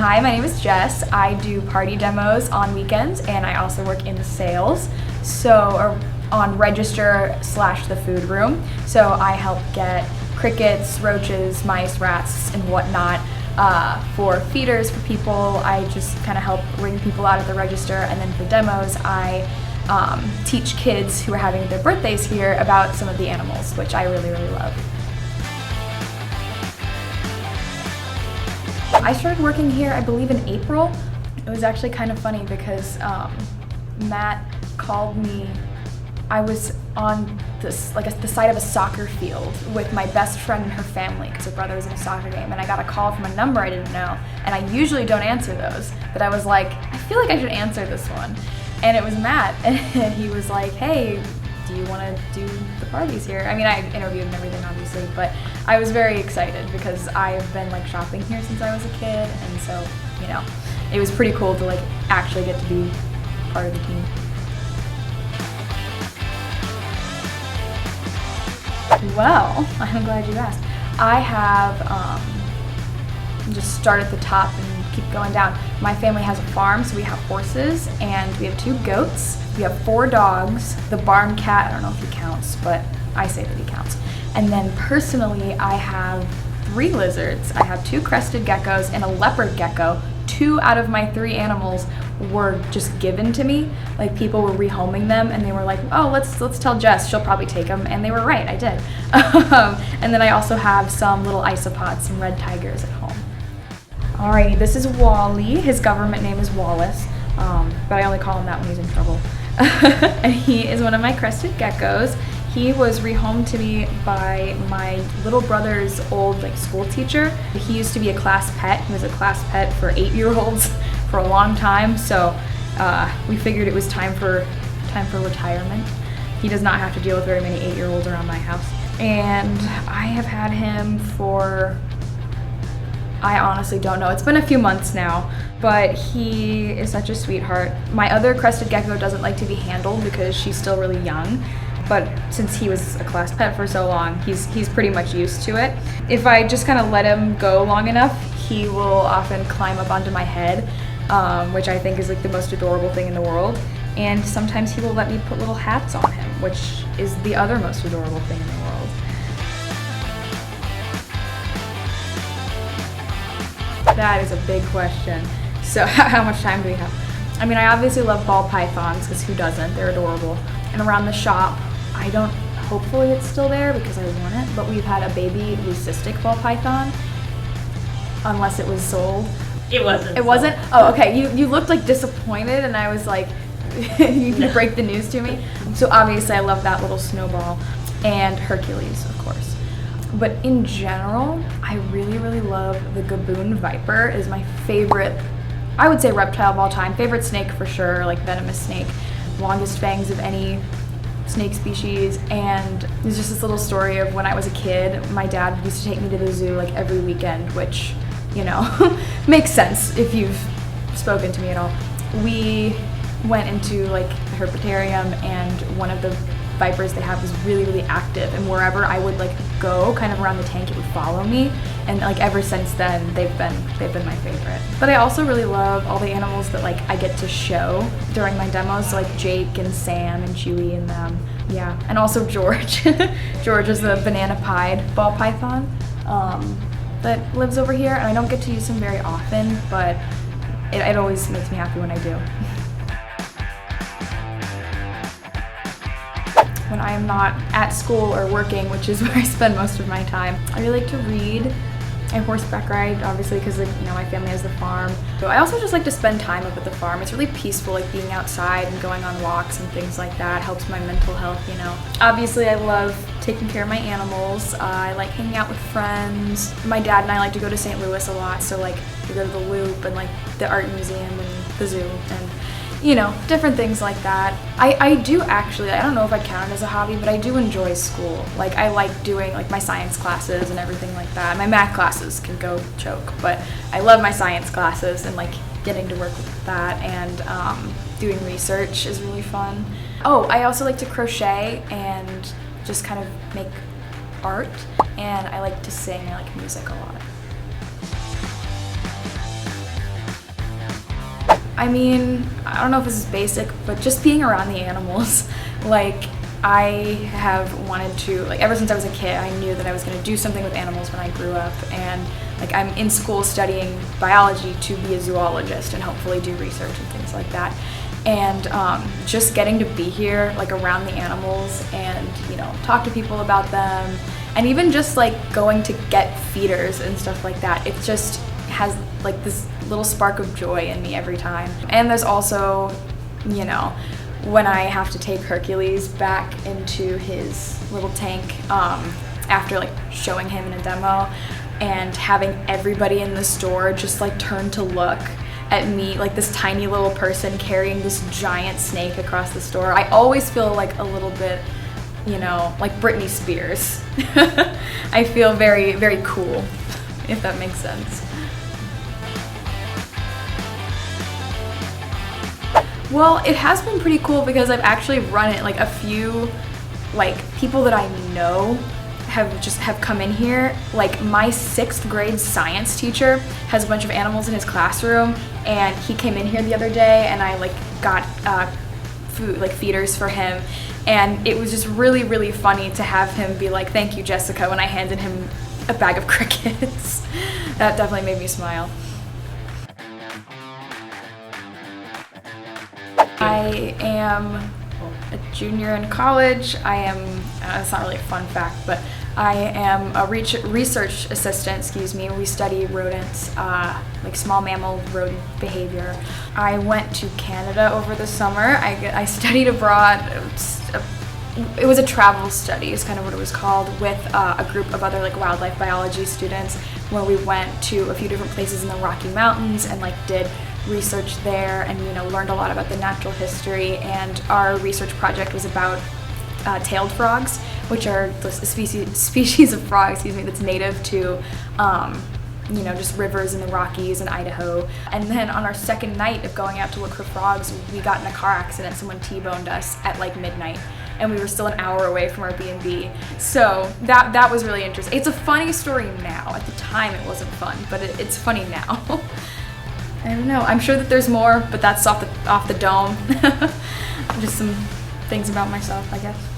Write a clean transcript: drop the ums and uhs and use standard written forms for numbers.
Hi, my name is Jess. I do party demos on weekends, and I also work in sales, or on register / the food room. So I help get crickets, roaches, mice, rats, and whatnot for feeders for people. I just kind of help ring people out at the register, and then for demos, I teach kids who are having their birthdays here about some of the animals, which I really, really love. I started working here, I believe, in April. It was actually kind of funny because Matt called me. I was on the side of a soccer field with my best friend and her family because her brother was in a soccer game, and I got a call from a number I didn't know, and I usually don't answer those, but I was like, I feel like I should answer this one. And it was Matt, and he was like, hey, do you want to do the parties here? I mean, I interviewed and everything, obviously, but I was very excited because I've been shopping here since I was a kid, and so, it was pretty cool to actually get to be part of the team. Well, I'm glad you asked. I have just start at the top and keep going down. My family has a farm, so we have horses, and we have 2 goats. We have 4 dogs. The barn cat, I don't know if he counts, but I say that he counts. And then personally, I have 3 lizards. I have 2 crested geckos and a leopard gecko. 2 out of my 3 animals were just given to me. People were rehoming them, and they were like, oh, let's tell Jess, she'll probably take them, and they were right, I did. And then I also have some little isopods, some red tigers at home. Alrighty, this is Wally. His government name is Wallace, but I only call him that when he's in trouble. And he is one of my crested geckos. He was rehomed to me by my little brother's old school teacher. He used to be a class pet. He was a class pet for 8-year-olds for a long time, so we figured it was time for retirement. He does not have to deal with very many 8-year-olds around my house. And I have had him for, I honestly don't know. It's been a few months now, but he is such a sweetheart. My other crested gecko doesn't like to be handled because she's still really young, but since he was a class pet for so long, he's pretty much used to it. If I just kind of let him go long enough, he will often climb up onto my head, which I think is the most adorable thing in the world. And sometimes he will let me put little hats on him, which is the other most adorable thing in the world. That is a big question. So how much time do we have? I mean, I obviously love ball pythons, because who doesn't? They're adorable. And around the shop, hopefully it's still there because I want it, but we've had a baby leucistic ball python, unless it was sold. It wasn't. It wasn't? Oh, okay. You looked disappointed, and I was like, you break the news to me. So obviously I love that little snowball, and Hercules, of course. But in general, I really, really love the gaboon viper. Is my favorite, I would say, reptile of all time. Favorite snake for sure, venomous snake. Longest fangs of any snake species. And there's just this little story of when I was a kid, my dad used to take me to the zoo every weekend, which, makes sense if you've spoken to me at all. We went into the herpetarium, and one of the vipers they have was really, really active, and wherever I would go kind of around the tank, it would follow me, and ever since then they've been my favorite. But I also really love all the animals that I get to show during my demos, Jake and Sam and Chewy and them. Yeah, and also George. George is the banana pied ball python that lives over here, and I don't get to use him very often, but it always makes me happy when I do. When I am not at school or working, which is where I spend most of my time, I really like to read. I horseback ride, obviously, because my family has the farm. So I also just like to spend time up at the farm. It's really peaceful, being outside and going on walks and things like that. Helps my mental health, Obviously, I love taking care of my animals. I like hanging out with friends. My dad and I like to go to St. Louis a lot, so we go to the Loop and the art museum and the zoo and different things like that. I do actually, I don't know if I'd count it as a hobby, but I do enjoy school. I like doing my science classes and everything like that. My math classes can go choke, but I love my science classes, and getting to work with that, and doing research is really fun. Oh, I also like to crochet and just kind of make art, and I like to sing. I like music a lot. I mean, I don't know if this is basic, but just being around the animals. Like, I have wanted to, like, ever since I was a kid, I knew that I was going to do something with animals when I grew up, and like I'm in school studying biology to be a zoologist and hopefully do research and things like that. And just getting to be here, like around the animals, and talk to people about them, and even just like going to get feeders and stuff like that. It just has like this little spark of joy in me every time. And there's also, when I have to take Hercules back into his little tank after like showing him in a demo, and having everybody in the store just like turn to look at me, like this tiny little person carrying this giant snake across the store. I always feel like a little bit, like Britney Spears. I feel very, very cool, if that makes sense. Well, it has been pretty cool because I've actually run it. Like a few people that I know have come in here. Like my 6th grade science teacher has a bunch of animals in his classroom, and he came in here the other day, and I got food, feeders for him, and it was just really, really funny to have him be like, "Thank you, Jessica," when I handed him a bag of crickets. That definitely made me smile. I am a junior in college. I am, it's not really a fun fact, but I am a research assistant, We study rodents, like small mammal rodent behavior. I went to Canada over the summer. I studied abroad. It was a travel study, is kind of what it was called, with a group of other wildlife biology students, where we went to a few different places in the Rocky Mountains and did research there, and learned a lot about the natural history. And our research project was about tailed frogs, which are a species of frog, that's native to just rivers in the Rockies and Idaho. And then on our second night of going out to look for frogs, we got in a car accident. Someone T-boned us at midnight, and we were still an hour away from our B&B. So that was really interesting. It's a funny story now. At the time it wasn't fun, but it's funny now. I don't know. I'm sure that there's more, but that's off the dome. Just some things about myself, I guess.